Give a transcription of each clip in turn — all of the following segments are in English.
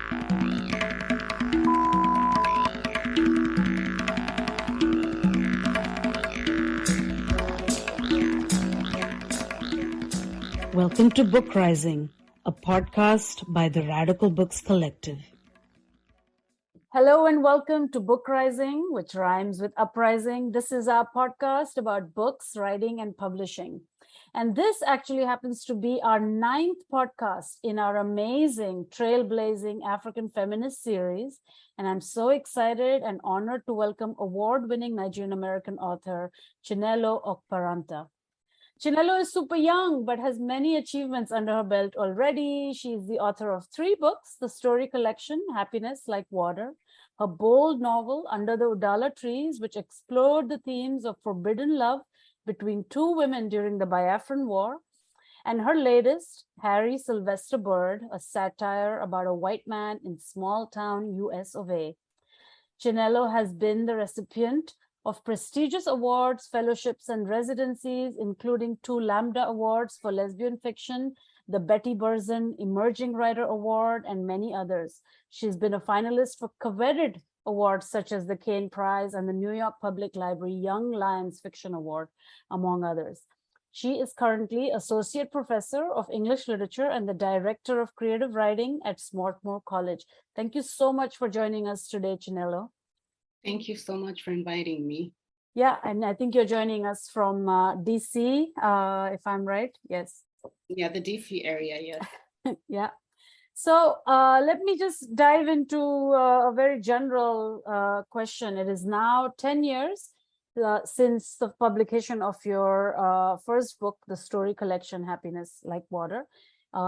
Welcome to BookRising, a podcast by the Radical Books Collective. Hello and welcome to BookRising, which rhymes with uprising. This is our podcast about books, writing, and publishing. And this actually happens to be our 9th podcast in our amazing Trailblazing African Feminist series. And I'm so excited and honored to welcome award-winning Nigerian-American author Chinelo Okparanta. Chinelo is super young, but has many achievements under her belt already. She is the author of 3 books, the story collection, Happiness Like Water, her bold novel, Under the Udala Trees, which explored the themes of forbidden love between 2 women during the Biafran War, and her latest, Harry Sylvester Bird, a satire about a white man in small-town US of A. Chinelo has been the recipient of prestigious awards, fellowships, and residencies, including 2 Lambda Awards for Lesbian Fiction, the Betty Berzon Emerging Writer Award, and many others. She's been a finalist for coveted awards such as the Caine Prize and the New York Public Library Young Lions Fiction Award, among others. She is currently Associate Professor of English Literature and the Director of Creative Writing at Swarthmore College. Thank you so much for joining us today, Chinelo. Thank you so much for inviting me. Yeah, and I think you're joining us from DC, if I'm right. Yes. Yeah, the DC area, yes. Yeah. So let me just dive into a very general question. It is now 10 years since the publication of your first book, the story collection, Happiness Like Water,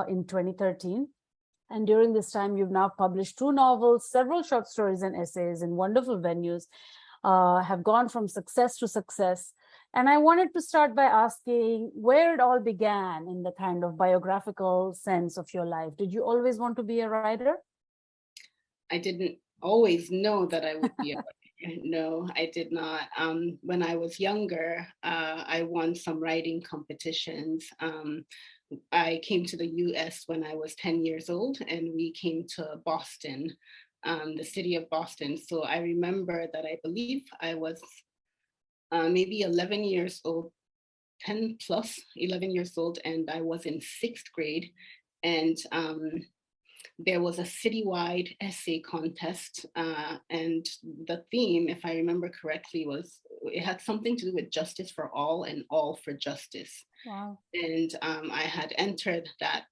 in 2013. And during this time, you've now published 2 novels, several short stories and essays in wonderful venues, have gone from success to success. And I wanted to start by asking where it all began in the kind of biographical sense of your life. Did you always want to be a writer? I didn't always know that I would be a writer. No, I did not. When I was younger, I won some writing competitions. I came to the US when I was 10 years old, and we came to Boston, the city of Boston. So I remember that I believe I was maybe 11 years old, 10 plus 11 years old, and I was in 6th grade. And there was a citywide essay contest, and the theme, if I remember correctly, was it had something to do with justice for all and all for justice. Wow. And I had entered that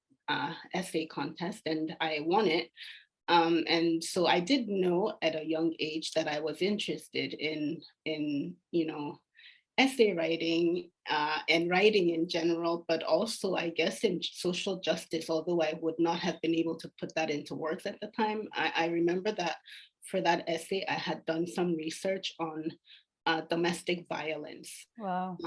essay contest and I won it. And so I did know at a young age that I was interested in essay writing and writing in general, but also I guess in social justice, although I would not have been able to put that into words at the time. I remember that for that essay, I had done some research on domestic violence. Wow.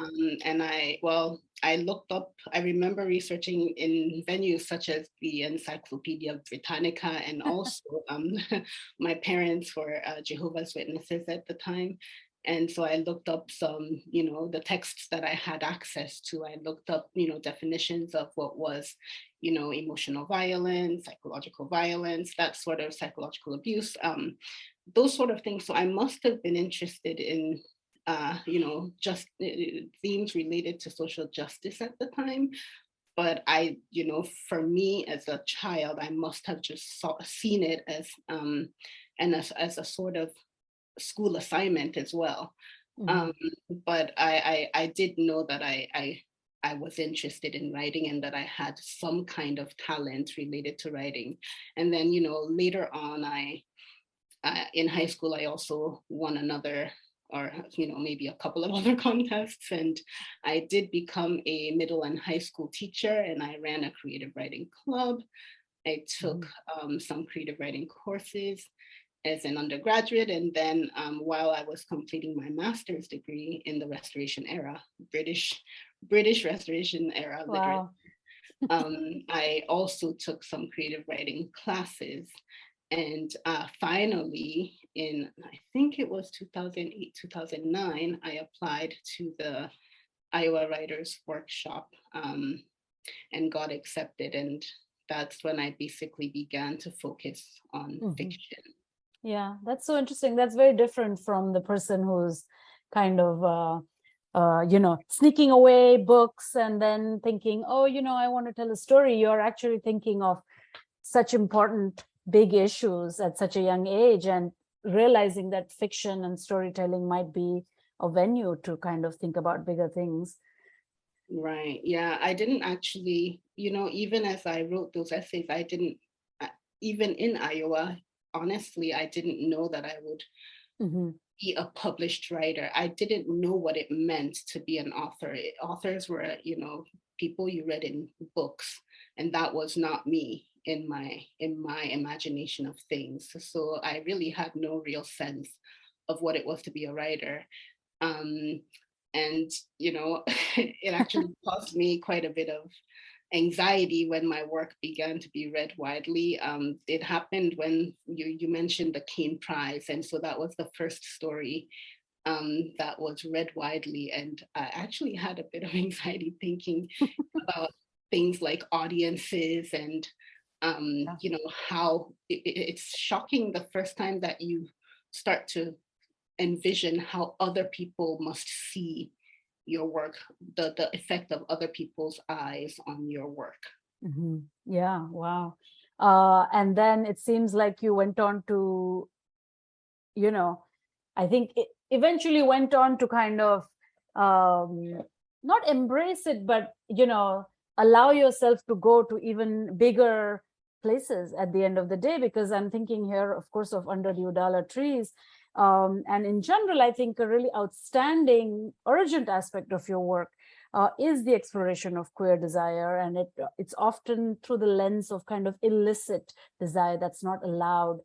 And I looked up, I remember researching in venues such as the Encyclopedia Britannica, and also my parents were Jehovah's Witnesses at the time. And so I looked up some, the texts that I had access to. I looked up, definitions of what was, emotional violence, psychological violence, that sort of psychological abuse, those sort of things. So I must have been interested in, just themes related to social justice at the time. But I, for me as a child, I must have just seen it as, as a sort of school assignment as well. Mm-hmm. But I did know that I was interested in writing and that I had some kind of talent related to writing. And then, later on, in high school, I also won another, or maybe a couple of other contests, and I did become a middle and high school teacher, and I ran a creative writing club. I took some creative writing courses as an undergraduate, and then while I was completing my master's degree in the Restoration era, British Restoration era wow. literature, I also took some creative writing classes. And finally, in I think it was 2008, 2009, I applied to the Iowa Writers Workshop and got accepted. And that's when I basically began to focus on fiction. Yeah, that's so interesting. That's very different from the person who's kind of, sneaking away books and then thinking, oh, I want to tell a story. You're actually thinking of such important, big issues at such a young age and realizing that fiction and storytelling might be a venue to kind of think about bigger things. Right. Yeah. I didn't actually, even as I wrote those essays, even in Iowa, honestly, I didn't know that I would be a published writer. I didn't know what it meant to be an author. Authors were, people you read in books, and that was not me in my imagination of things. So I really had no real sense of what it was to be a writer. And it actually caused me quite a bit of anxiety when my work began to be read widely. It happened when you mentioned the Caine Prize, and so that was the first story that was read widely, and I actually had a bit of anxiety thinking about things like audiences and how it's shocking the first time that you start to envision how other people must see your work, the effect of other people's eyes on your work. Yeah, wow. And then it seems like you went on to, I think it eventually went on to kind of not embrace it, but, allow yourself to go to even bigger places at the end of the day, because I'm thinking here, of course, of Under the Udala Trees. And in general, I think a really outstanding, urgent aspect of your work is the exploration of queer desire. And it's often through the lens of kind of illicit desire that's not allowed.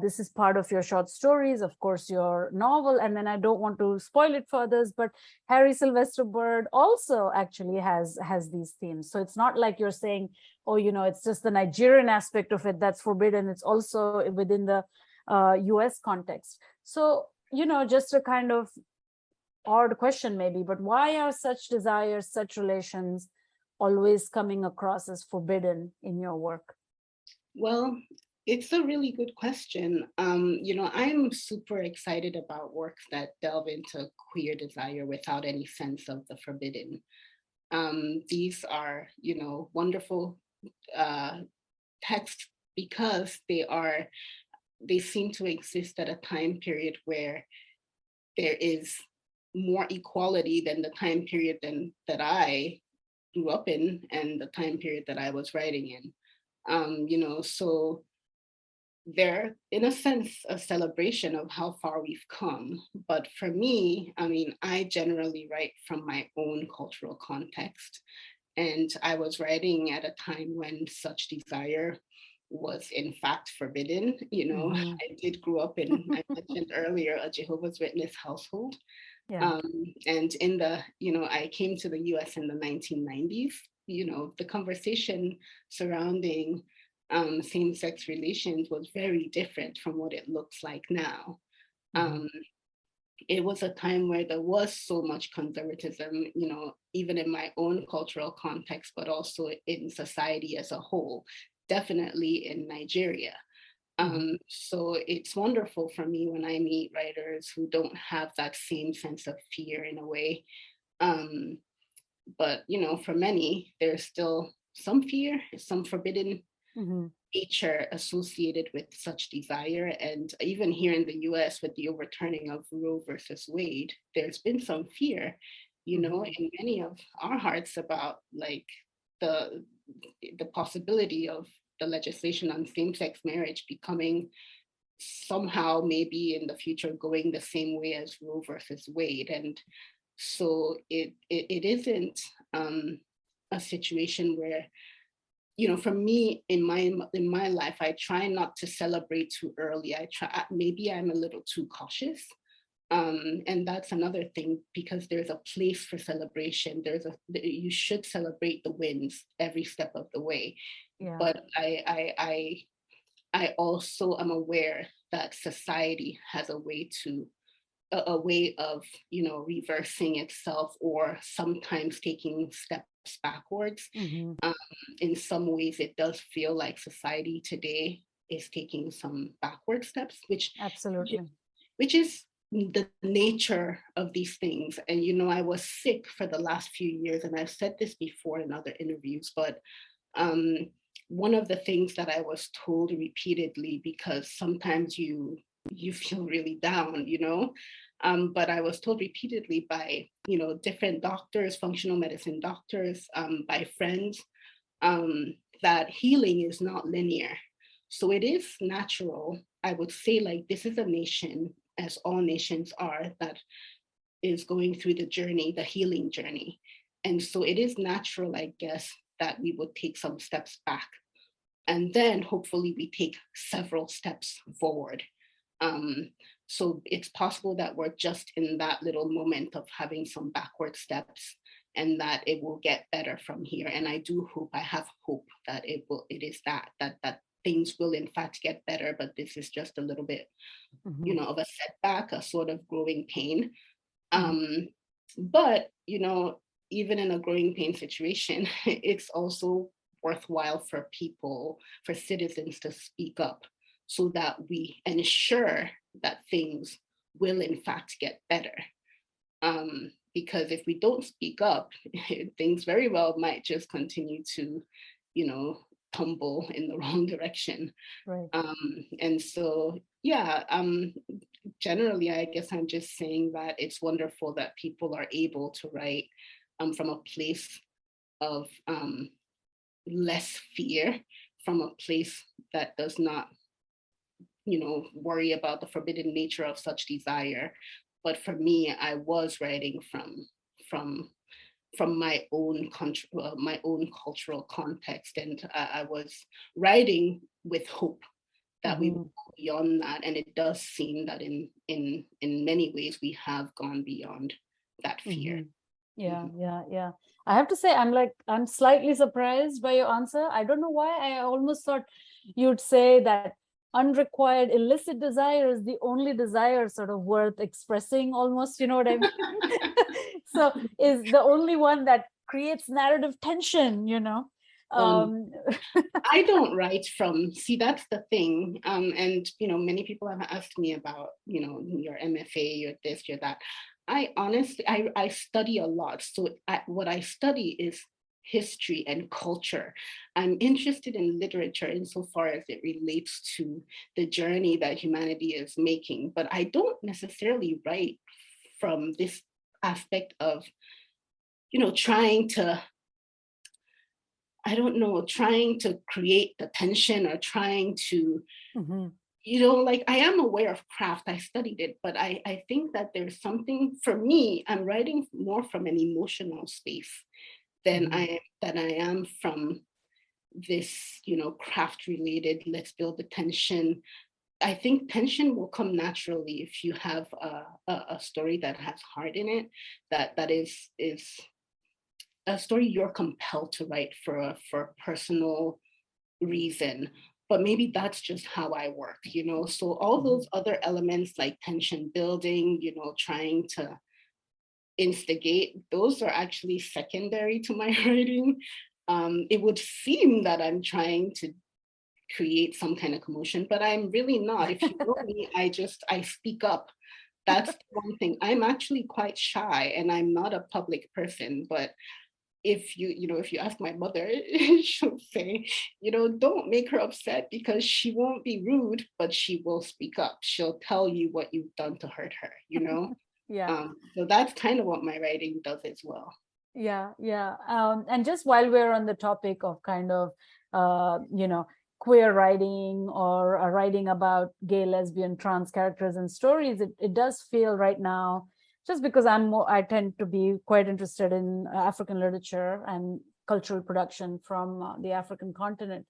This is part of your short stories, of course, your novel, and then I don't want to spoil it for others, but Harry Sylvester Bird also actually has these themes. So it's not like you're saying, oh, it's just the Nigerian aspect of it that's forbidden. It's also within the US context. So, just a kind of odd question maybe, but why are such desires, such relations always coming across as forbidden in your work? Well, it's a really good question. I'm super excited about works that delve into queer desire without any sense of the forbidden. These are, wonderful texts because they seem to exist at a time period where there is more equality than the time period that I grew up in and the time period that I was writing in. So they're in a sense a celebration of how far we've come. But for me, I generally write from my own cultural context. And I was writing at a time when such desire was in fact forbidden. I did grow up in, I mentioned earlier, a Jehovah's Witness household. Yeah. And I came to the US in the 1990s. The conversation surrounding same-sex relations was very different from what it looks like now. It was a time where there was so much conservatism, even in my own cultural context, but also in society as a whole, definitely in Nigeria. So it's wonderful for me when I meet writers who don't have that same sense of fear in a way. But, for many, there's still some fear, some forbidden nature associated with such desire. And even here in the US, with the overturning of Roe versus Wade, there's been some fear, in many of our hearts about like the possibility of the legislation on same-sex marriage becoming somehow maybe in the future going the same way as Roe versus Wade. And so it isn't a situation where, for me in my life, I try not to celebrate too early. Maybe I'm a little too cautious. And that's another thing, because there's a place for celebration. You should celebrate the wins every step of the way. Yeah. But I also am aware that society has a way to a way of, reversing itself, or sometimes taking steps backwards. Mm-hmm. In some ways, it does feel like society today is taking some backward steps, Absolutely. which is the nature of these things. And, I was sick for the last few years, and I've said this before in other interviews, but one of the things that I was told repeatedly, because sometimes you feel really down, but I was told repeatedly by, different doctors, functional medicine doctors, by friends, that healing is not linear. So it is natural. I would say, like, this is a nation, as all nations are, that is going through the journey, the healing journey. And so it is natural, I guess, that we would take some steps back. And then hopefully we take several steps forward. So it's possible that we're just in that little moment of having some backward steps, and that it will get better from here. And I do hope, I have hope that it is that things will in fact get better, but this is just a little bit, Mm-hmm. of a setback, a sort of growing pain. Mm-hmm. But, even in a growing pain situation, it's also worthwhile for people, for citizens to speak up, so that we ensure that things will in fact get better. Because if we don't speak up, things very well might just continue to, tumble in the wrong direction. Right. And so, yeah, generally, I guess I'm just saying that it's wonderful that people are able to write from a place of less fear, from a place that does not, worry about the forbidden nature of such desire. But for me, I was writing from my own my own cultural context, and I was writing with hope that we will go beyond that. And it does seem that in many ways we have gone beyond that fear. Mm-hmm. Yeah. I have to say, I'm slightly surprised by your answer. I don't know why. I almost thought you'd say that unrequired illicit desire is the only desire sort of worth expressing, almost, you know what I mean? So is the only one that creates narrative tension, I don't write from, see, that's the thing. And, many people have asked me about, your MFA, your this, your that. I honestly, I study a lot. So what I study is history and culture. I'm interested in literature insofar as it relates to the journey that humanity is making, but I don't necessarily write from this aspect of, trying to, I don't know, trying to create the tension, or trying to, like, I am aware of craft, I studied it, but I think that there's something, for me, I'm writing more from an emotional space than I am from this, craft related, let's build the tension. I think tension will come naturally if you have a story that has heart in it, that is a story you're compelled to write for a personal reason. But maybe that's just how I work, So all those other elements like tension building, trying to instigate, those are actually secondary to my writing. It would seem that I'm trying to create some kind of commotion, but I'm really not. If you know me, I speak up. That's one thing. I'm actually quite shy, and I'm not a public person, but if you ask my mother, she'll say, don't make her upset, because she won't be rude, but she will speak up. She'll tell you what you've done to hurt her, Yeah. So that's kind of what my writing does as well. Yeah. And just while we're on the topic of kind of, queer writing, or writing about gay, lesbian, trans characters and stories, it does feel right now, just because I tend to be quite interested in African literature and cultural production from the African continent.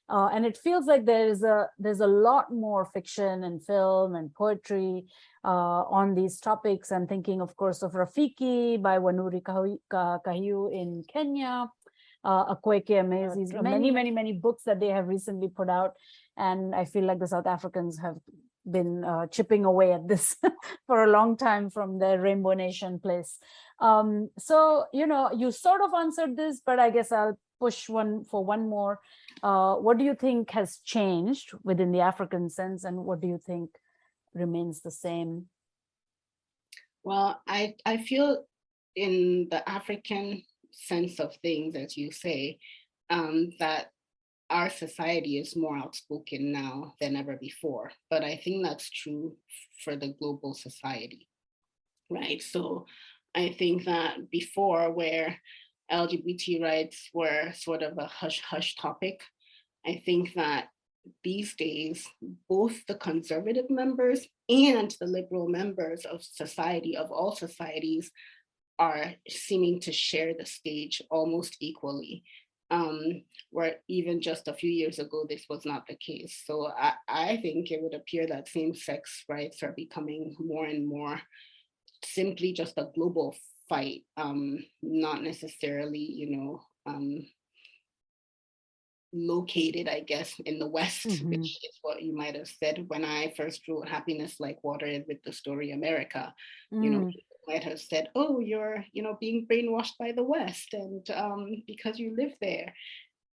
And it feels like there's a lot more fiction and film and poetry on these topics. I'm thinking, of course, of Rafiki by Wanuri Kahiu in Kenya, Akweke Amezi's many books that they have recently put out. And I feel like the South Africans have been chipping away at this for a long time from their Rainbow Nation place. So, you sort of answered this, but I guess I'll push one more. What do you think has changed within the African sense, and what do you think remains the same? Well, I feel in the African sense of things, as you say, that our society is more outspoken now than ever before. But I think that's true for the global society, right? So I think that before, where LGBT rights were sort of a hush-hush topic, I think that these days, both the conservative members and the liberal members of society, of all societies, are seeming to share the stage almost equally. Where even just a few years ago, this was not the case. So I think it would appear that same-sex rights are becoming more and more simply just a global fight, not necessarily, located, I guess, in the West, which is what you might have said when I first wrote Happiness Like Water with the story America. People might have said, oh, you're, being brainwashed by the West and because you live there.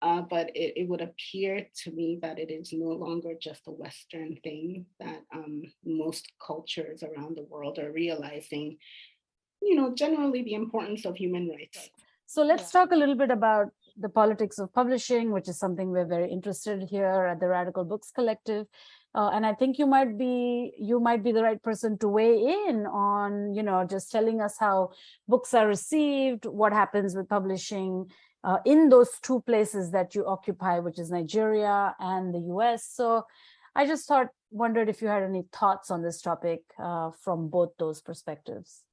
But it would appear to me that it is no longer just a Western thing, that most cultures around the world are realizing, generally the importance of human rights. So let's talk a little bit about the politics of publishing, which is something we're very interested in here at the Radical Books Collective. And I think you might be the right person to weigh in on, just telling us how books are received, what happens with publishing in those two places that you occupy, which is Nigeria and the US. So I just wondered if you had any thoughts on this topic from both those perspectives.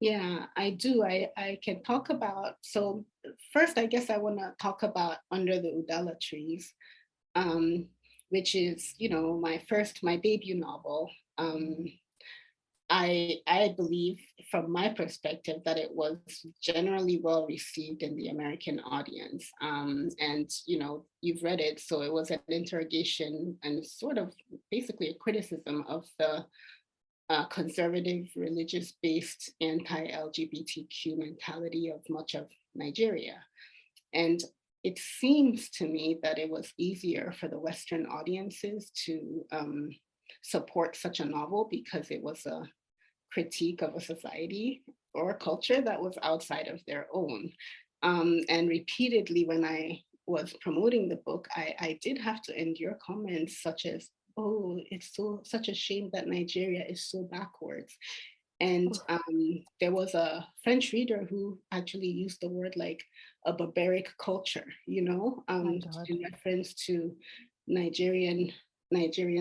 Yeah, I do. I can talk about, so first, I guess I want to talk about Under the Udala Trees, which is, my debut novel. I believe from my perspective that it was generally well received in the American audience. And, you've read it, so it was an interrogation and sort of basically a criticism of the conservative, religious-based, anti-LGBTQ mentality of much of Nigeria. And it seems to me that it was easier for the Western audiences to support such a novel because it was a critique of a society or a culture that was outside of their own. And repeatedly, when I was promoting the book, I did have to endure comments such as, oh, it's such a shame that Nigeria is so backwards. And there was a French reader who actually used the word like a barbaric culture, in reference to Nigerian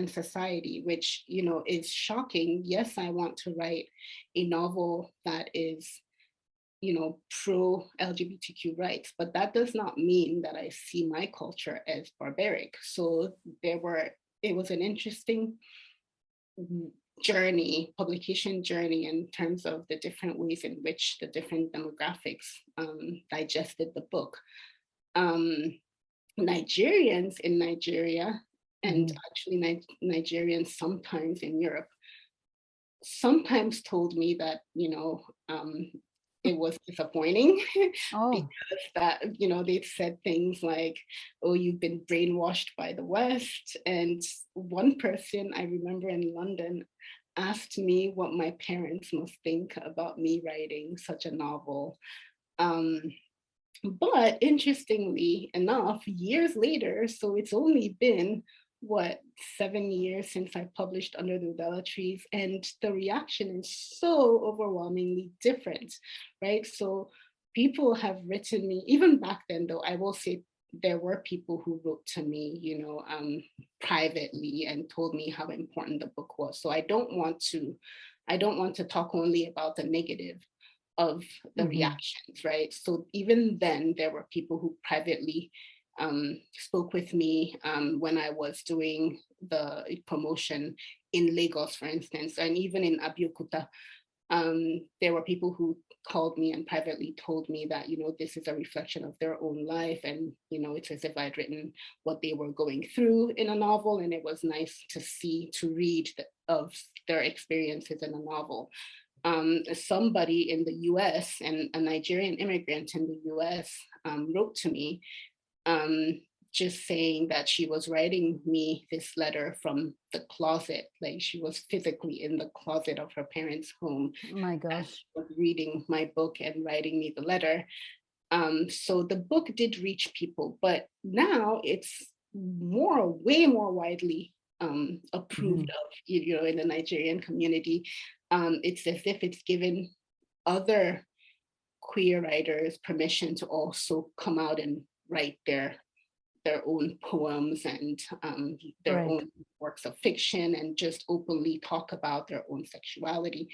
society, which, is shocking. Yes, I want to write a novel that is, pro LGBTQ rights, but that does not mean that I see my culture as barbaric. So it was an interesting publication journey in terms of the different ways in which the different demographics digested the book. Nigerians in Nigeria, and actually Nigerians sometimes in Europe, sometimes told me that, it was disappointing because that, they'd said things like, oh, you've been brainwashed by the West. And one person I remember in London asked me what my parents must think about me writing such a novel. But interestingly enough, years later, so it's only been 7 years since I published Under the Udala Trees, and the reaction is so overwhelmingly different, right? So people have written me, even back then though, I will say there were people who wrote to me, privately and told me how important the book was. So I don't want to talk only about the negative of the reactions, right? So even then there were people who privately spoke with me when I was doing the promotion in Lagos, for instance, and even in Abeokuta. There were people who called me and privately told me that, this is a reflection of their own life. And, it's as if I'd written what they were going through in a novel. And it was nice to read of their experiences in a novel. Somebody in the US, and a Nigerian immigrant in the US, wrote to me, just saying that she was writing me this letter from the closet, like she was physically in the closet of her parents' home. Oh my gosh. She was reading my book and writing me the letter. So the book did reach people, but now it's way more widely approved of, in the Nigerian community. It's as if it's given other queer writers permission to also come out and write their own poems and their own works of fiction, and just openly talk about their own sexuality.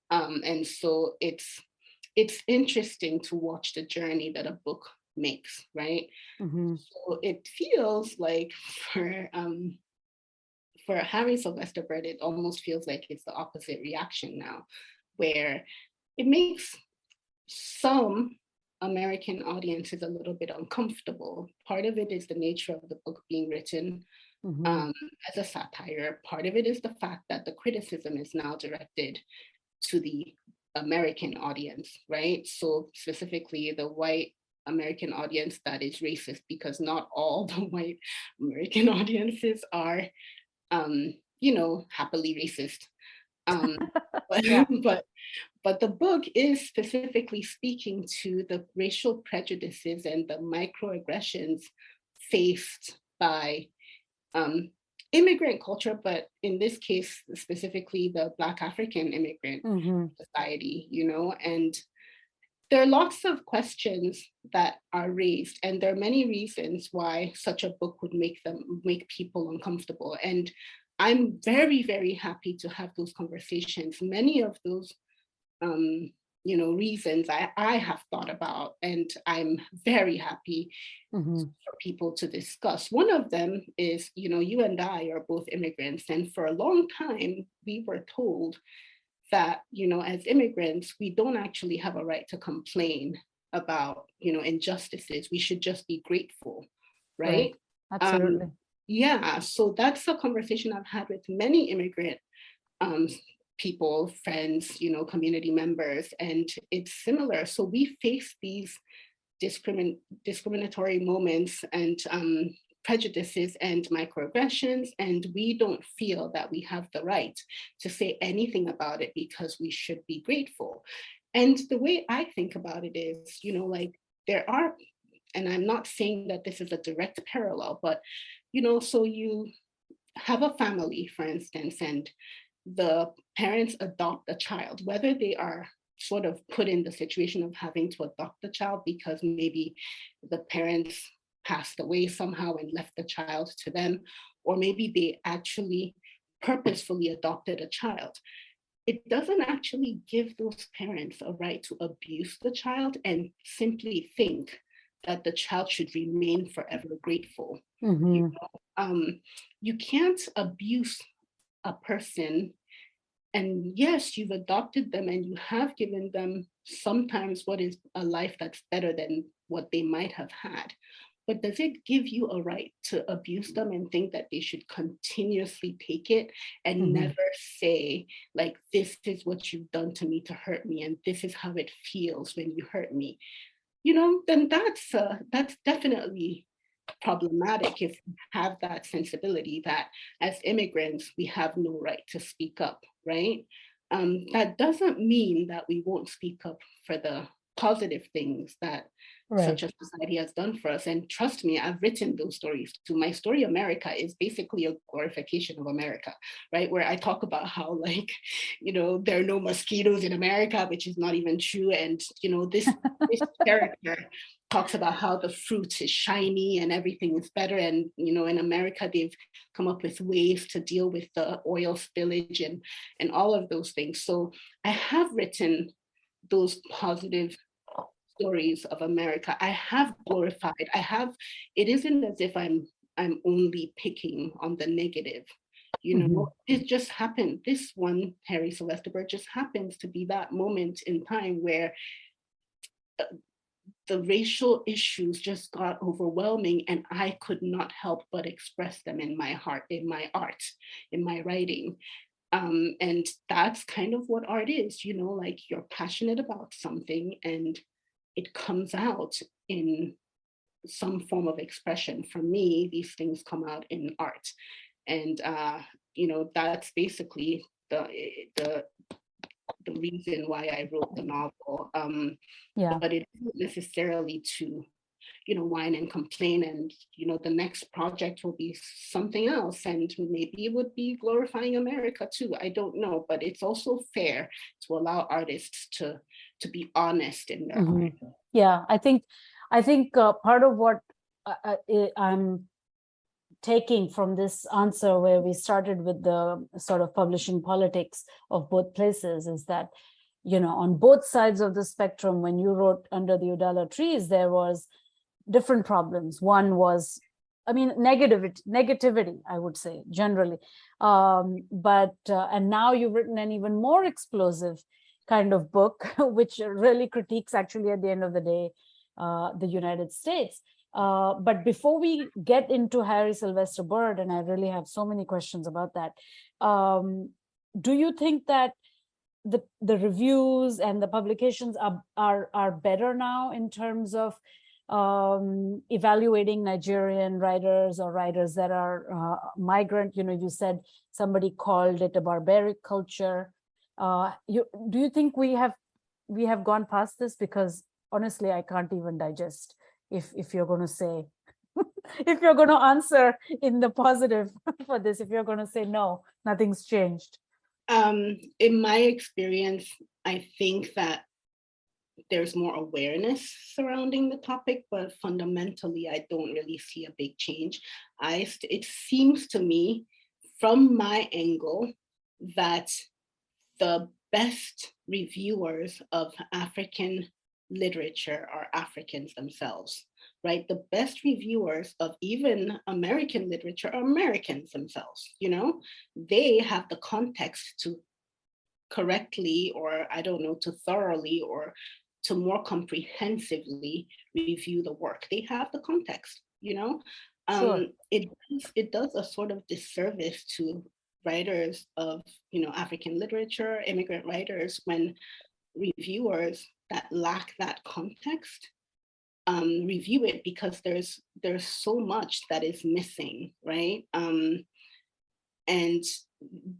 And so it's interesting to watch the journey that a book makes, right? So it feels like for Harry Sylvester Bird, it almost feels like it's the opposite reaction now, where it makes some American audiences a little bit uncomfortable. Part of it is the nature of the book being written as a satire. Part of it is the fact that the criticism is now directed to the American audience, right? So specifically the white American audience that is racist, because not all the white American audiences are, happily racist. But the book is specifically speaking to the racial prejudices and the microaggressions faced by immigrant culture, but in this case, specifically the Black African immigrant society, and there are lots of questions that are raised, and there are many reasons why such a book would make people uncomfortable. And I'm very, very happy to have those conversations. Many of those reasons I have thought about, and I'm very happy for people to discuss. One of them is, you and I are both immigrants, and for a long time, we were told that, as immigrants, we don't actually have a right to complain about, injustices. We should just be grateful, right? Absolutely. Yeah, so that's a conversation I've had with many immigrant people, friends, community members, and it's similar. So we face these discriminatory moments and prejudices and microaggressions, and we don't feel that we have the right to say anything about it because we should be grateful. And the way I think about it is, there are, and I'm not saying that this is a direct parallel, but, so you have a family, for instance, and the parents adopt a child, whether they are sort of put in the situation of having to adopt the child because maybe the parents passed away somehow and left the child to them, or maybe they actually purposefully adopted a child. It doesn't actually give those parents a right to abuse the child and simply think that the child should remain forever grateful. You can't abuse a person, and yes, you've adopted them and you have given them sometimes what is a life that's better than what they might have had. But does it give you a right to abuse them and think that they should continuously take it and never say, like, this is what you've done to me to hurt me, and this is how it feels when you hurt me? Then that's definitely problematic if we have that sensibility that as immigrants, we have no right to speak up, right? That doesn't mean that we won't speak up for the positive things that such a society has done for us. And trust me, I've written those stories too. My story, America, is basically a glorification of America, right? Where I talk about how, like, there are no mosquitoes in America, which is not even true. And, this character talks about how the fruit is shiny and everything is better. And, in America, they've come up with ways to deal with the oil spillage and all of those things. So I have written those positive stories of America. I have glorified. It isn't as if I'm only picking on the negative. It just happened. This one, Harry Sylvester Bird, just happens to be that moment in time where the racial issues just got overwhelming, and I could not help but express them in my heart, in my art, in my writing. And that's kind of what art is, like you're passionate about something and it comes out in some form of expression. For me, these things come out in art. And, that's basically the reason why I wrote the novel. But it isn't necessarily to, whine and complain and, the next project will be something else. And maybe it would be glorifying America too. I don't know, but it's also fair to allow artists to be honest in their art. Yeah, I think part of what I'm taking from this answer, where we started with the sort of publishing politics of both places, is that, on both sides of the spectrum, when you wrote Under the Udala Trees, there was different problems. One was, negativity, I would say, generally. And now you've written an even more explosive kind of book, which really critiques, actually, at the end of the day, the United States. But before we get into Harry Sylvester Bird, and I really have so many questions about that, do you think that the reviews and the publications are better now in terms of evaluating Nigerian writers or writers that are migrant? You said somebody called it a barbaric culture. Do you think we have gone past this? Because honestly, I can't even digest if you're going to say, if you're going to answer in the positive for this, if you're going to say, no, nothing's changed. In my experience, I think that there's more awareness surrounding the topic, but fundamentally, I don't really see a big change. It seems to me, from my angle, that the best reviewers of African literature are Africans themselves, right? The best reviewers of even American literature are Americans themselves, They have the context to correctly, or I don't know, to thoroughly or to more comprehensively review the work. They have the context, Sure. It does a sort of disservice to writers of, African literature, immigrant writers, when reviewers that lack that context review it, because there's so much that is missing, right? And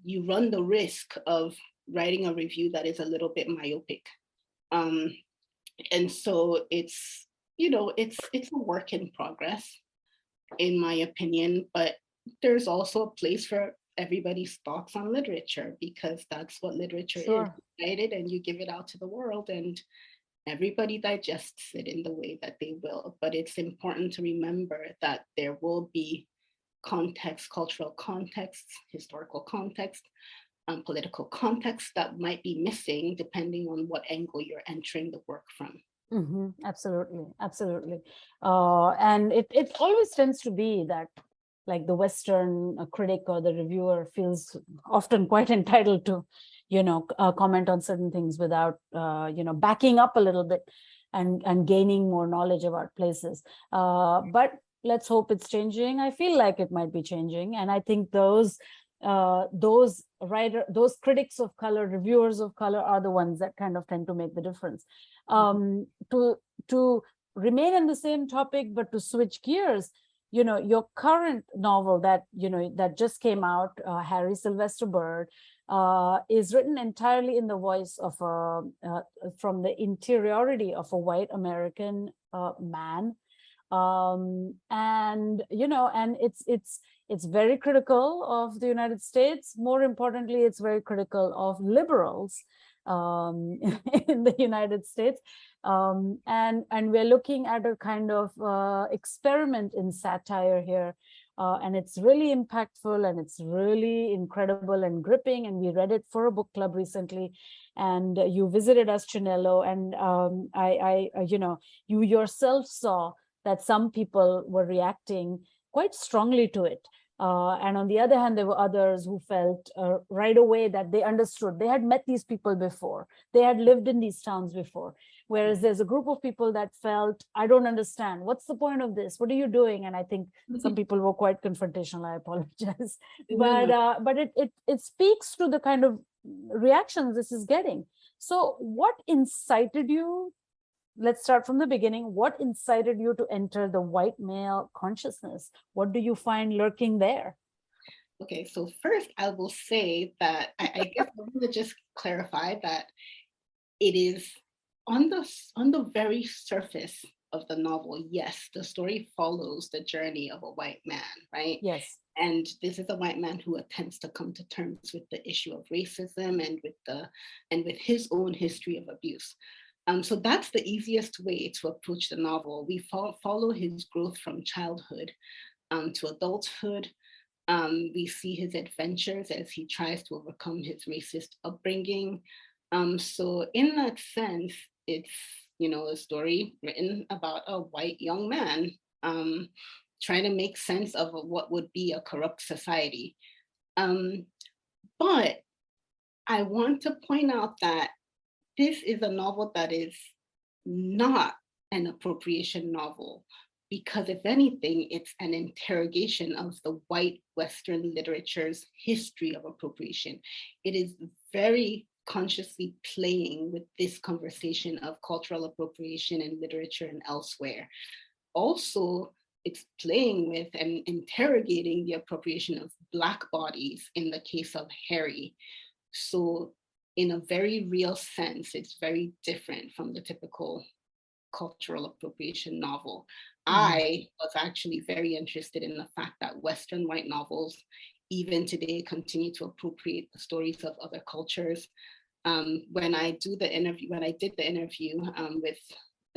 you run the risk of writing a review that is a little bit myopic. And so it's a work in progress, in my opinion, but there's also a place for everybody's thoughts on literature, because that's what literature is. You write it and you give it out to the world, and everybody digests it in the way that they will. But it's important to remember that there will be context, cultural context, historical context, political context that might be missing depending on what angle you're entering the work from. Absolutely. And it always tends to be that, like, the Western critic or the reviewer feels often quite entitled to, comment on certain things without, backing up a little bit and gaining more knowledge about places. But let's hope it's changing. I feel like it might be changing. And I think those critics of color, reviewers of color, are the ones that kind of tend to make the difference. To remain in the same topic, but to switch gears, your current novel that just came out, Harry Sylvester Bird, is written entirely in the voice of from the interiority of a white American man. And it's very critical of the United States. More importantly, it's very critical of liberals in the United States. And we're looking at a kind of experiment in satire here. And it's really impactful, and it's really incredible and gripping. And we read it for a book club recently, and you visited us, Chinelo, and you yourself saw that some people were reacting quite strongly to it. And on the other hand, there were others who felt right away that they understood. They had met these people before. They had lived in these towns before. Whereas there's a group of people that felt, I don't understand. What's the point of this? What are you doing? And I think some people were quite confrontational. I apologize. But it speaks to the kind of reactions this is getting. So what incited you? Let's start from the beginning. What incited you to enter the white male consciousness? What do you find lurking there? Okay, so first I will say that I guess I want to just clarify that it is on the very surface of the novel. Yes, the story follows the journey of a white man, right? Yes. And this is a white man who attempts to come to terms with the issue of racism and with his own history of abuse. So that's the easiest way to approach the novel. We follow his growth from childhood to adulthood. We see his adventures as he tries to overcome his racist upbringing. So in that sense, it's, a story written about a white young man trying to make sense of what would be a corrupt society. But I want to point out that this is a novel that is not an appropriation novel, because if anything, it's an interrogation of the white Western literature's history of appropriation. It is very consciously playing with this conversation of cultural appropriation in literature and elsewhere. Also, it's playing with and interrogating the appropriation of Black bodies in the case of Harry. So in a very real sense, it's very different from the typical cultural appropriation novel. I was actually very interested in the fact that Western white novels, even today, continue to appropriate the stories of other cultures. When I did the interview with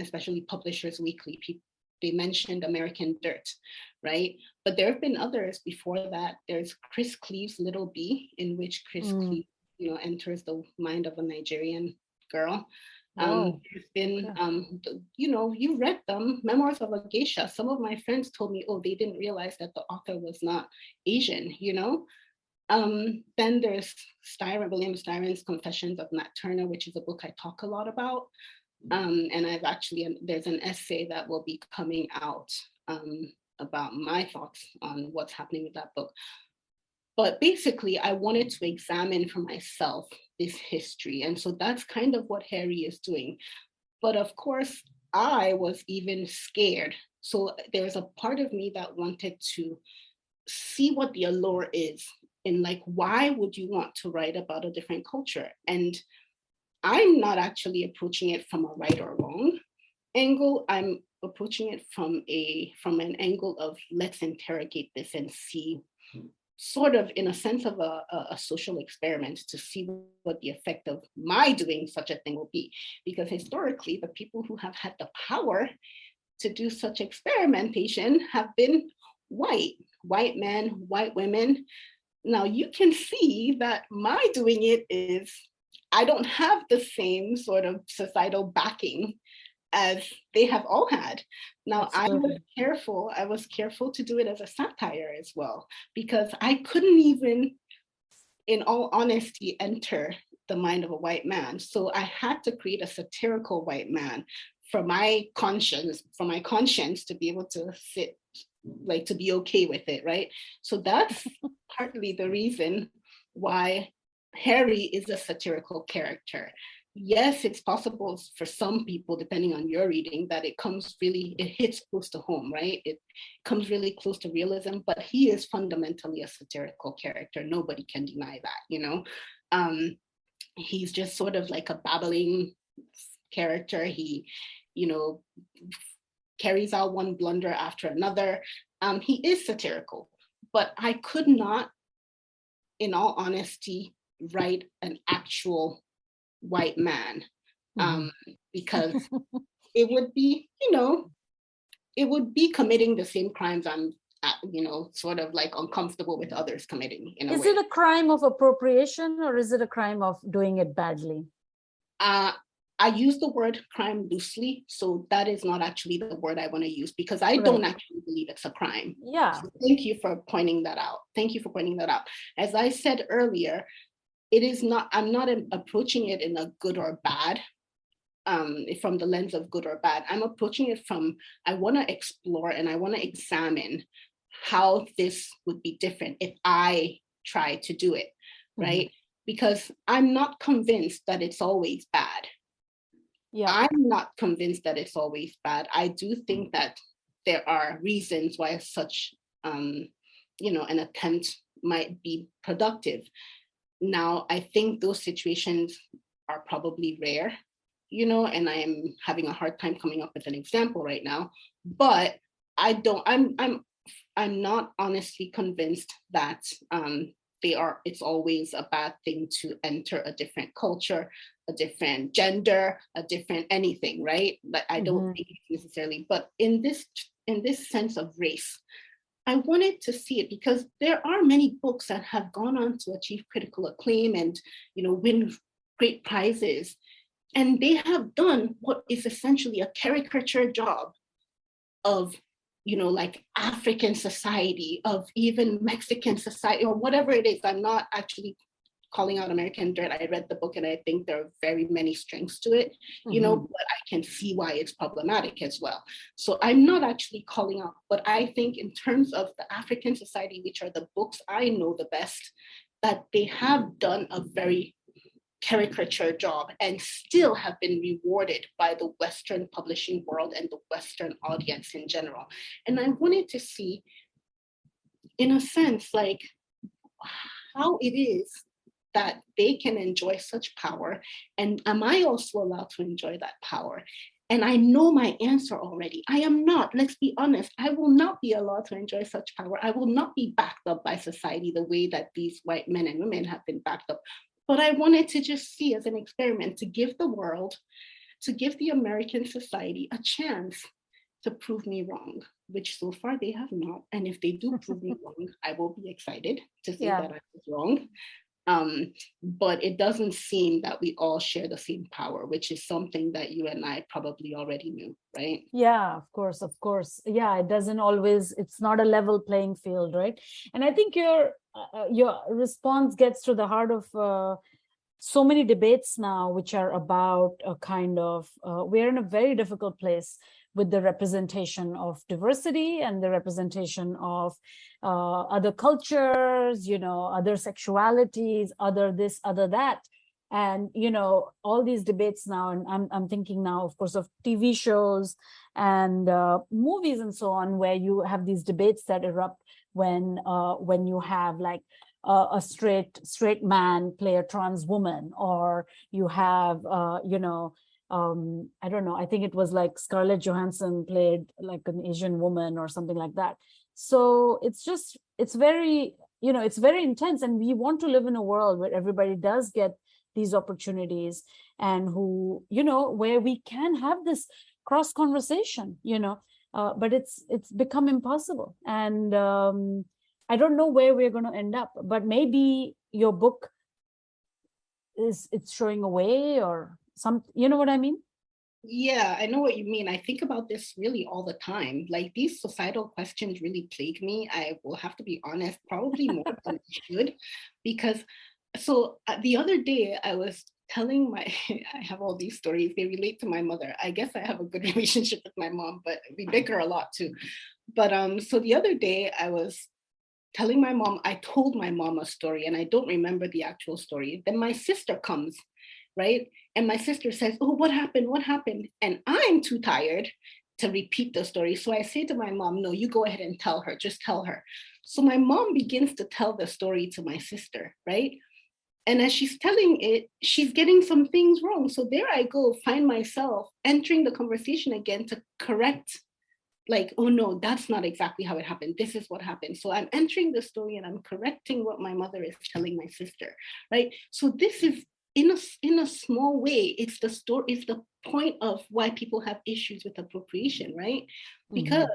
especially Publishers Weekly, they mentioned American Dirt, right? But there have been others before that. There's Chris Cleave's Little Bee, in which Chris Cleave, enters the mind of a Nigerian girl. There's been, you read them, Memoirs of a Geisha. Some of my friends told me, they didn't realize that the author was not Asian, Then there's William Styron's Confessions of Nat Turner, which is a book I talk a lot about. And there's an essay that will be coming out about my thoughts on what's happening with that book. But basically, I wanted to examine for myself this history. And so that's kind of what Harry is doing. But of course, I was even scared. So there's a part of me that wanted to see what the allure is in, like, why would you want to write about a different culture? And I'm not actually approaching it from a right or wrong angle. I'm approaching it from an angle of, let's interrogate this and see, sort of in a sense of a social experiment, to see what the effect of my doing such a thing will be. Because historically, the people who have had the power to do such experimentation have been white men, white women. Now you can see that my doing it is, I don't have the same sort of societal backing as they have all had. Now, I was careful to do it as a satire as well, because I couldn't even, in all honesty, enter the mind of a white man. So I had to create a satirical white man for my conscience to be able to sit, like, to be okay with it, right? So that's partly the reason why Harry is a satirical character. Yes, it's possible for some people, depending on your reading, that it hits close to home, right? It comes really close to realism, but he is fundamentally a satirical character. Nobody can deny that, He's just sort of like a babbling character. He, carries out one blunder after another. He is satirical, but I could not, in all honesty, write an actual white man, because it would be, it would be committing the same crimes I'm, sort of like uncomfortable with others committing. Is it a crime of appropriation, or is it a crime of doing it badly? I use the word crime loosely, so that is not actually the word I want to use, because I don't actually believe it's a crime. Yeah. So thank you for pointing that out. Thank you for pointing that out. As I said earlier, it is not, I'm not approaching it in a good or bad, from the lens of good or bad. I'm approaching it from, I want to explore and I want to examine how this would be different if I try to do it, right? Because I'm not convinced that it's always bad. Yeah. I'm not convinced that it's always bad. I do think that there are reasons why such, an attempt might be productive. Now, I think those situations are probably rare, and I am having a hard time coming up with an example right now. But I'm not honestly convinced that it's always a bad thing to enter a different culture, a different gender, a different anything, right? But I don't think it's necessarily, but in this sense of race, I wanted to see it because there are many books that have gone on to achieve critical acclaim and, win great prizes. And they have done what is essentially a caricature job of, like African society, of even Mexican society, or whatever it is. I'm not actually calling out American dirt. I read the book and I think there are very many strengths to it, but I can see why it's problematic as well. So I'm not actually calling out, but I think in terms of the African society, which are the books I know the best, that they have done a very caricature job and still have been rewarded by the Western publishing world and the Western audience in general. And I wanted to see, in a sense, like how it is that they can enjoy such power. And am I also allowed to enjoy that power? And I know my answer already. I am not. Let's be honest. I will not be allowed to enjoy such power. I will not be backed up by society the way that these white men and women have been backed up. But I wanted to just see as an experiment to give the world, to give the American society a chance to prove me wrong, which so far they have not. And if they do prove me wrong, I will be excited to see that I was wrong. But it doesn't seem that we all share the same power, which is something that you and I probably already knew, right? Yeah, of course. Yeah, it doesn't always, it's not a level playing field, right? And I think your response gets to the heart of so many debates now, which are about a kind of, we're in a very difficult place with the representation of diversity and the representation of other cultures, other sexualities, other this, other that. And, all these debates now, and I'm thinking now, of course, of TV shows and movies and so on, where you have these debates that erupt when you have like a straight man play a trans woman, or you have, I don't know, I think it was like Scarlett Johansson played like an Asian woman or something like that. So it's very, it's very intense. And we want to live in a world where everybody does get these opportunities and who, where we can have this cross conversation, but it's become impossible. And I don't know where we're going to end up, but maybe your book it's showing a way or some, you know what I mean? Yeah, I know what you mean. I think about this really all the time. Like, these societal questions really plague me. I will have to be honest, probably more than I should, because the other day I was telling I have all these stories, they relate to my mother. I guess I have a good relationship with my mom, but we bicker a lot too. But so the other day I was telling my mom, I told my mom a story and I don't remember the actual story. Then my sister comes, right? And my sister says, oh, what happened? What happened? And I'm too tired to repeat the story. So I say to my mom, no, you go ahead and tell her, just tell her. So my mom begins to tell the story to my sister, right? And as she's telling it, she's getting some things wrong. So there I go, find myself entering the conversation again to correct, like, oh no, that's not exactly how it happened. This is what happened. So I'm entering the story and I'm correcting what my mother is telling my sister, right? So this is, in a small way, it's the story, it's the point of why people have issues with appropriation, right? Because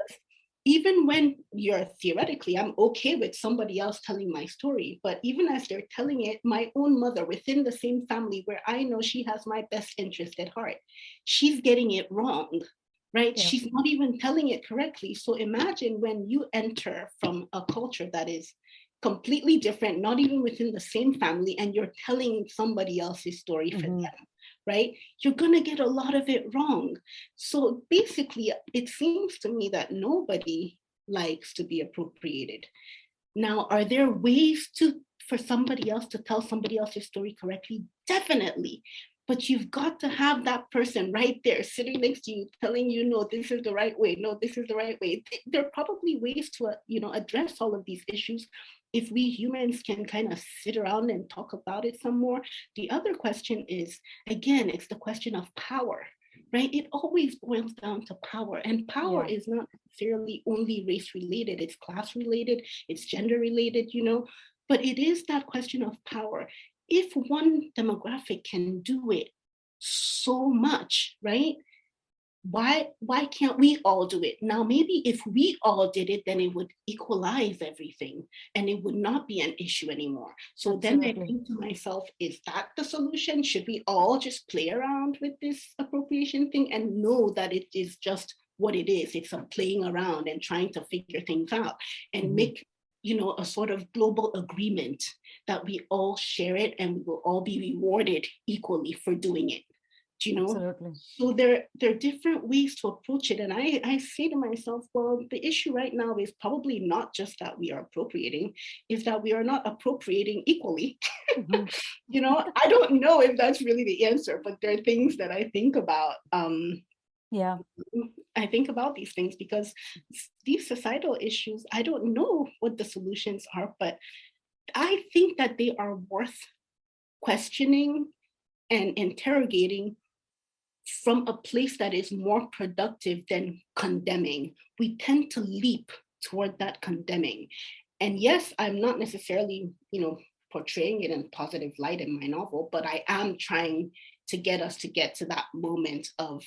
even when you're theoretically, I'm okay with somebody else telling my story, but even as they're telling it, my own mother within the same family where I know she has my best interest at heart, she's getting it wrong, right? Yeah. She's not even telling it correctly. So imagine when you enter from a culture that is completely different, not even within the same family, and you're telling somebody else's story for them, right? You're gonna get a lot of it wrong. So basically, it seems to me that nobody likes to be appropriated. Now, are there ways for somebody else to tell somebody else's story correctly? Definitely. But you've got to have that person right there sitting next to you telling you, no, this is the right way. No, this is the right way. There are probably ways to address all of these issues if we humans can kind of sit around and talk about it some more. The other question is, again, it's the question of power, right? It always boils down to power, and power is not necessarily only race related, it's class related, it's gender related, but it is that question of power. If one demographic can do it so much, right? Why can't we all do it? Now, maybe if we all did it, then it would equalize everything and it would not be an issue anymore. So then I think to myself, is that the solution? Should we all just play around with this appropriation thing and know that it is just what it is? It's a playing around and trying to figure things out and make a sort of global agreement that we all share it and we will all be rewarded equally for doing it. Absolutely. So there are different ways to approach it. And I say to myself, well, the issue right now is probably not just that we are appropriating, is that we are not appropriating equally. I don't know if that's really the answer, but there are things that I think about. I think about these things because these societal issues, I don't know what the solutions are, but I think that they are worth questioning and interrogating from a place that is more productive than condemning. We tend to leap toward that condemning. And yes, I'm not necessarily, portraying it in a positive light in my novel, but I am trying to get us to get to that moment of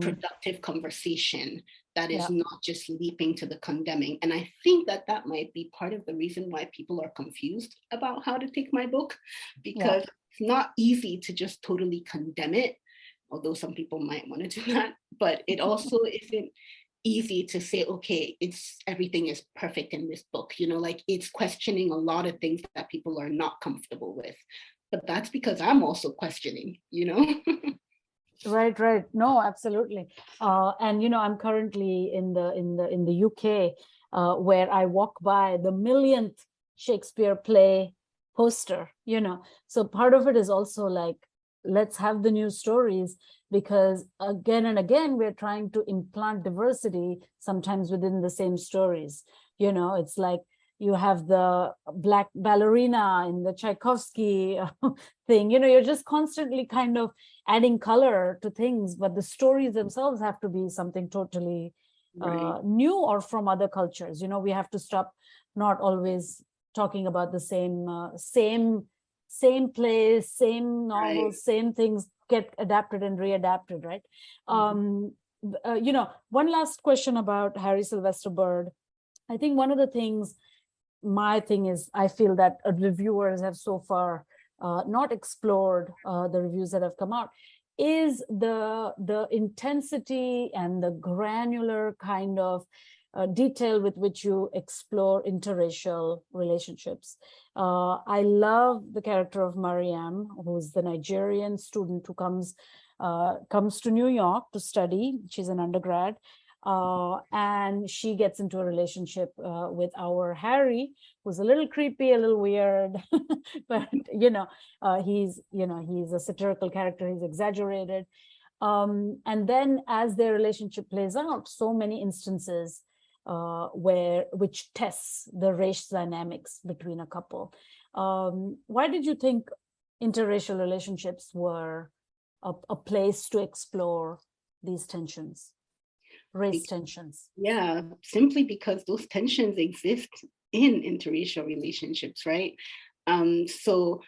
productive conversation that is not just leaping to the condemning. And I think that might be part of the reason why people are confused about how to take my book, because it's not easy to just totally condemn it, although some people might want to do that, but it also isn't easy to say, okay, everything is perfect in this book, it's questioning a lot of things that people are not comfortable with. But that's because I'm also questioning, Right. No, absolutely. And I'm currently in the UK, where I walk by the millionth Shakespeare play poster. So part of it is also like, let's have the new stories, because again and again we're trying to implant diversity sometimes within the same stories. It's like you have the black ballerina in the Tchaikovsky thing. You're just constantly kind of adding color to things, but the stories themselves have to be something totally new or from other cultures. We have to stop not always talking about the same plays, same novels, same things get adapted and readapted, right? One last question about Harry Sylvester Bird. I think one of the things, my thing is, I feel that reviewers have so far not explored, the reviews that have come out, is the intensity and the granular kind of detail with which you explore interracial relationships. I love the character of Mariam, who's the Nigerian student who comes to New York to study. She's an undergrad, and she gets into a relationship with our Harry, who's a little creepy, a little weird, but he's a satirical character. He's exaggerated. And then as their relationship plays out, so many instances which tests the race dynamics between a couple. Why did you think interracial relationships were a place to explore these tensions, race tensions? Yeah, simply because those tensions exist in interracial relationships, right? So,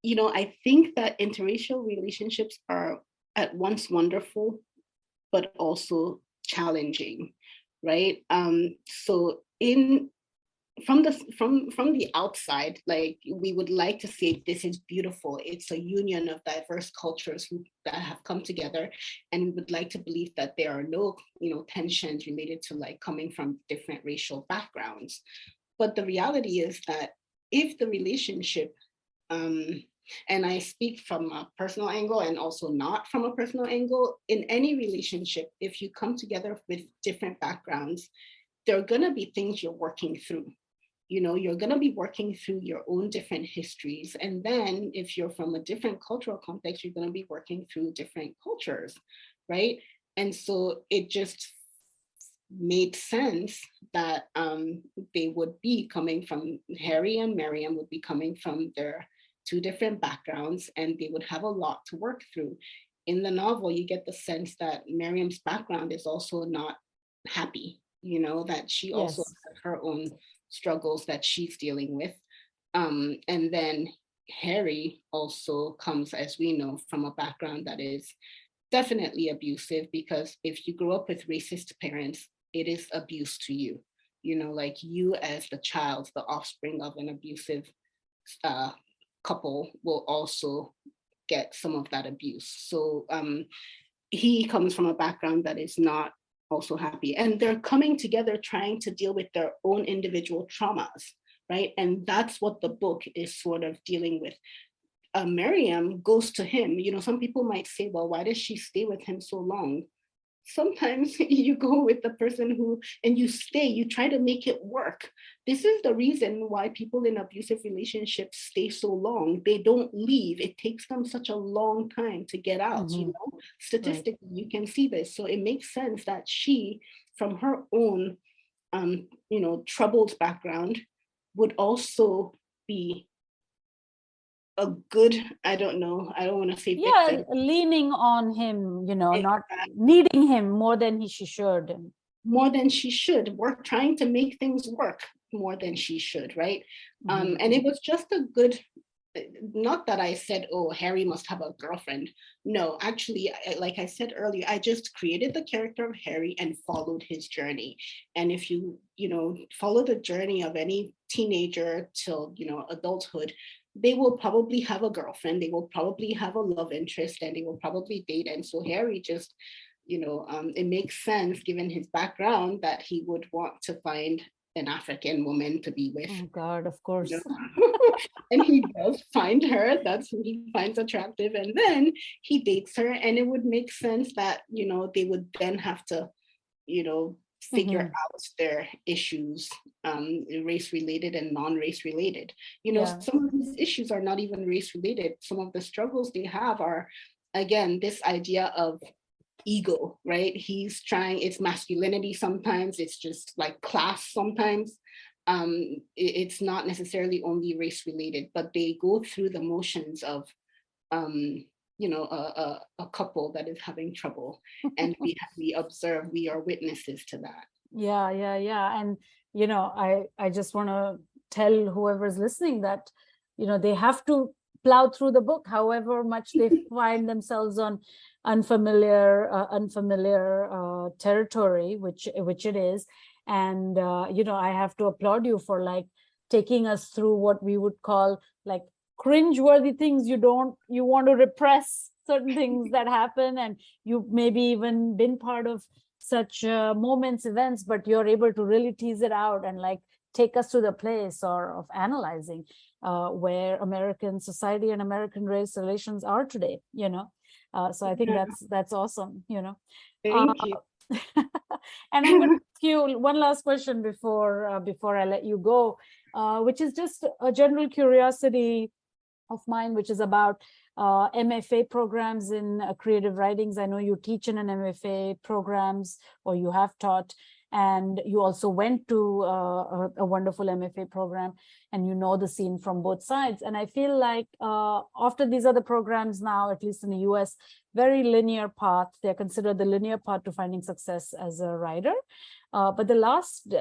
I think that interracial relationships are at once wonderful, but also challenging, right? So in from the outside, like, we would like to say this is beautiful. It's a union of diverse cultures that have come together, and we would like to believe that there are no, tensions related to like coming from different racial backgrounds. But the reality is that if the relationship, and I speak from a personal angle and also not from a personal angle, in any relationship, if you come together with different backgrounds, there are going to be things you're working through. You're going to be working through your own different histories. And then if you're from a different cultural context, you're going to be working through different cultures, right? And so it just made sense that they would be coming from, Harry and Miriam would be coming from their two different backgrounds, and they would have a lot to work through. In the novel, you get the sense that Miriam's background is also not happy, that she also has her own struggles that she's dealing with. And then Harry also comes, as we know, from a background that is definitely abusive, because if you grow up with racist parents, it is abuse to you. Like, you as the child, the offspring of an abusive couple, will also get some of that abuse. So he comes from a background that is not also happy, and they're coming together trying to deal with their own individual traumas, right? And that's what the book is sort of dealing with. Miriam goes to him. Some people might say, well, why does she stay with him so long? Sometimes you go with the person and you stay, you try to make it work. This is the reason why people in abusive relationships stay so long. They don't leave. It takes them such a long time to get out. Statistically, right. You can see this. So it makes sense that she, from her own, troubled background, would also be a good, I don't want to say victim. Leaning on him, not needing him more than she should. More than she should, trying to make things work more than she should, right? And it was just a good, not that I said, oh, Harry must have a girlfriend. No, actually, like I said earlier, I just created the character of Harry and followed his journey. And if you, follow the journey of any teenager till, adulthood, they will probably have a girlfriend, they will probably have a love interest, and they will probably date. And so Harry just, it makes sense, given his background, that he would want to find an African woman to be with. Oh God, of course. And he does find her. That's who he finds attractive. And then he dates her. And it would make sense that, they would then have to, figure out their issues, race-related and non-race related. Some of these issues are not even race-related. Some of the struggles they have are, again, this idea of ego, right? He's trying, it's masculinity sometimes, it's just like class sometimes. It's not necessarily only race-related, but they go through the motions of a couple that is having trouble, and we observe, we are witnesses to that. And I just want to tell whoever's listening that they have to plow through the book, however much they find themselves on unfamiliar territory, which it is. And I have to applaud you for like taking us through what we would call like cringe-worthy things. You want to repress certain things that happen, and you've maybe even been part of such moments, events, but you're able to really tease it out and like take us to the place of analyzing where American society and American race relations are today, so I think that's awesome, Thank you. And I'm going to ask you one last question before I let you go, which is just a general curiosity of mine, which is about MFA programs in creative writings. I know you teach in an MFA programs, or you have taught, and you also went to a wonderful MFA program, and the scene from both sides. And I feel like after these other programs now, at least in the US, very linear path. They're considered the linear path to finding success as a writer. But the last,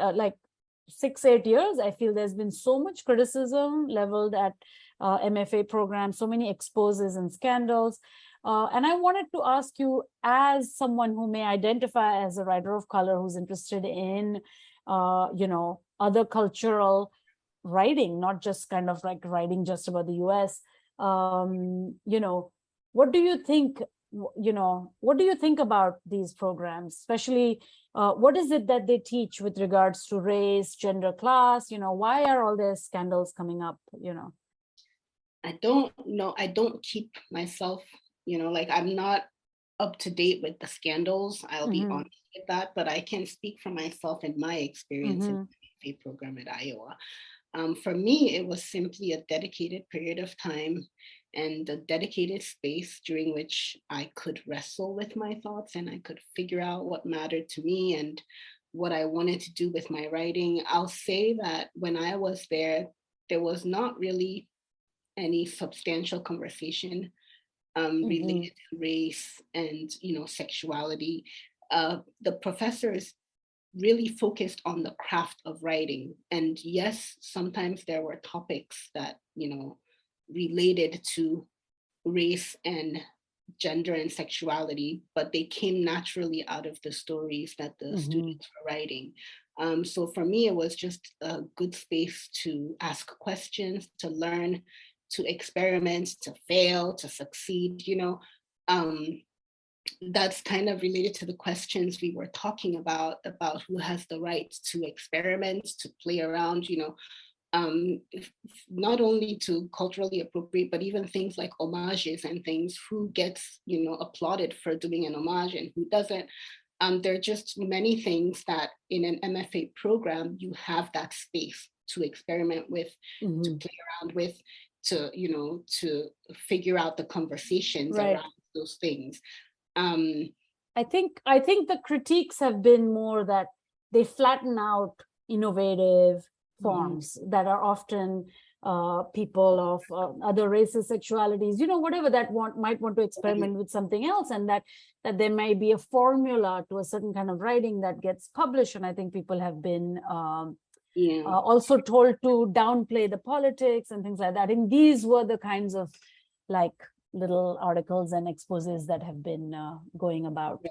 6-8 years, I feel there's been so much criticism leveled at MFA programs, so many exposes and scandals. And I wanted to ask you, as someone who may identify as a writer of color who's interested in, other cultural writing, not just kind of like writing just about the US, what do you think, what do you think about these programs, especially what is it that they teach with regards to race, gender, class? Why are all these scandals coming up? I don't know. I don't keep myself, like I'm not up to date with the scandals. I'll be honest with that, but I can speak for myself and my experience in the MFA program at Iowa. For me, it was simply a dedicated period of time and a dedicated space during which I could wrestle with my thoughts and I could figure out what mattered to me and what I wanted to do with my writing. I'll say that when I was there, there was not really any substantial conversation related to race and sexuality. The professors really focused on the craft of writing, and yes, sometimes there were topics that related to race and gender and sexuality, but they came naturally out of the stories that the students were writing. So for me, it was just a good space to ask questions, to learn, to experiment, to fail, to succeed. That's kind of related to the questions we were talking about who has the right to experiment, to play around, not only to culturally appropriate, but even things like homages and things, who gets, applauded for doing an homage and who doesn't. There are just many things that in an MFA program, you have that space to experiment with, to play around with, to figure out the conversations around those things. I think the critiques have been more that they flatten out innovative forms that are often people of other races, sexualities, whatever that might want to experiment with something else, and that there may be a formula to a certain kind of writing that gets published. And I think people have been also told to downplay the politics and things like that. I think these were the kinds of little articles and exposes that have been going about.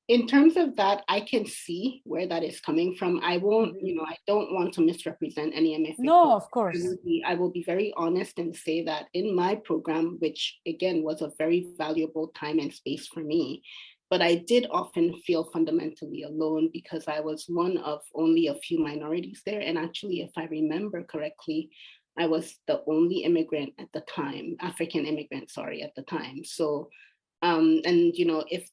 In terms of that, I can see where that is coming from. I won't, I don't want to misrepresent any MFA. No, of course. I will be very honest and say that in my program, which again was a very valuable time and space for me, but I did often feel fundamentally alone because I was one of only a few minorities there. And actually, if I remember correctly, I was the only immigrant at the time, African immigrant, at the time. So, and if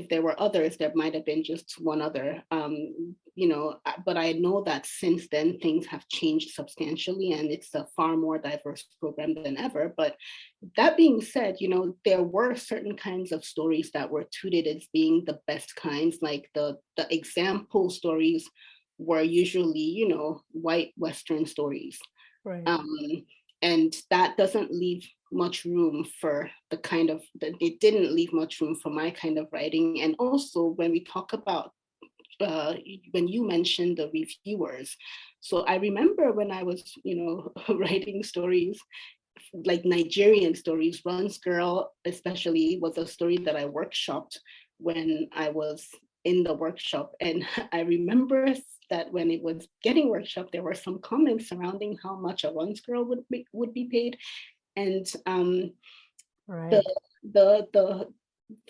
there were others, there might have been just one other, but I know that since then things have changed substantially and it's a far more diverse program than ever. But that being said, there were certain kinds of stories that were touted as being the best kinds, like the example stories were usually, white Western stories. Right. And that doesn't leave much room for it didn't leave much room for my kind of writing. And also when we talk about, when you mentioned the reviewers, so I remember when I was, writing stories, like Nigerian stories, Run's Girl especially was a story that I workshopped when I was in the workshop. And I remember that when it was getting workshopped, there were some comments surrounding how much a Run's Girl would be paid. And the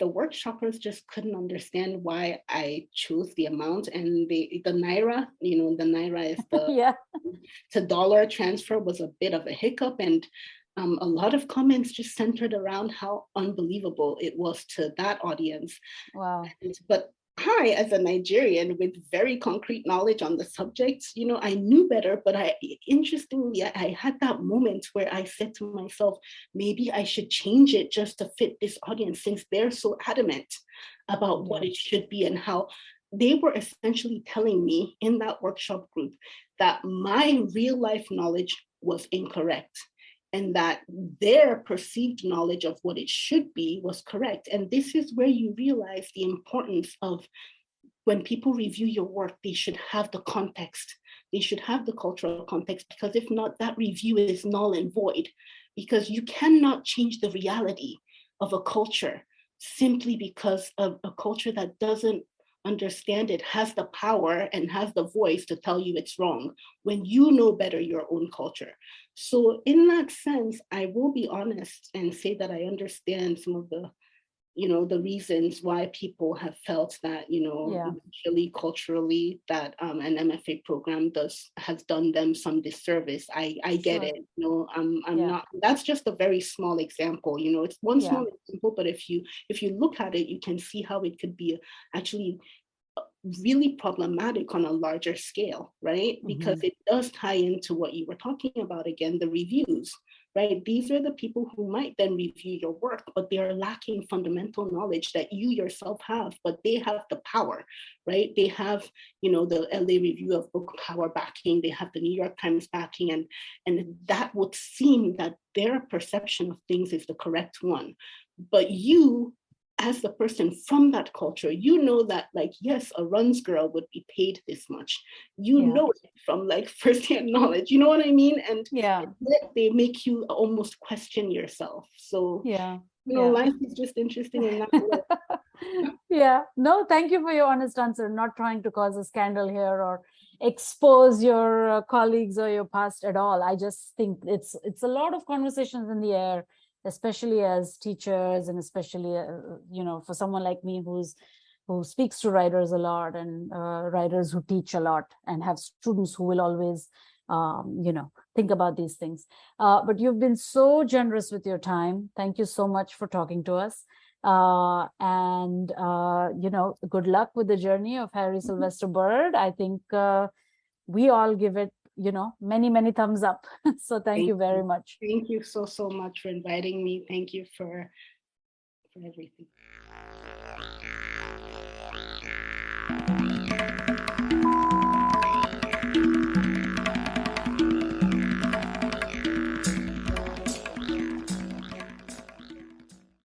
workshoppers just couldn't understand why I chose the amount. And the Naira, the Naira is the to dollar transfer was a bit of a hiccup. And a lot of comments just centered around how unbelievable it was to that audience. Wow. But I, as a Nigerian with very concrete knowledge on the subject, I knew better, but interestingly, I had that moment where I said to myself, maybe I should change it just to fit this audience, since they're so adamant about what it should be and how they were essentially telling me in that workshop group that my real life knowledge was incorrect, and that their perceived knowledge of what it should be was correct. And this is where you realize the importance of, when people review your work, they should have the context they should have the cultural context, because if not, that review is null and void, because you cannot change the reality of a culture simply because of a culture that doesn't understand it has the power and has the voice to tell you it's wrong when you know better your own culture. So in that sense, I will be honest and say that I understand some of the, the reasons why people have felt that, usually culturally, that an MFA program has done them some disservice. I get it. I'm not. That's just a very small example. It's one small example, but if you look at it, you can see how it could be actually really problematic on a larger scale, right? Because it does tie into what you were talking about again, the reviews, right? These are the people who might then review your work, but they are lacking fundamental knowledge that you yourself have, but they have the power, right? They have, the LA Review of Book Power backing, they have the New York Times backing, and that would seem that their perception of things is the correct one. But you, as the person from that culture, that, like, yes, a runs girl would be paid this much. Know it from like firsthand knowledge. You know what I mean? And they make you almost question yourself. So life is just interesting in that way. No, thank you for your honest answer. Not trying to cause a scandal here or expose your colleagues or your past at all. I just think it's a lot of conversations in the air, especially as teachers, and especially for someone like me who speaks to writers a lot, and writers who teach a lot and have students who will always think about these things. But you've been so generous with your time. Thank you so much for talking to us. And good luck with the journey of Harry Sylvester Bird. I think we all give it many, many thumbs up. So thank you very much. Thank you so much for inviting me. Thank you for everything.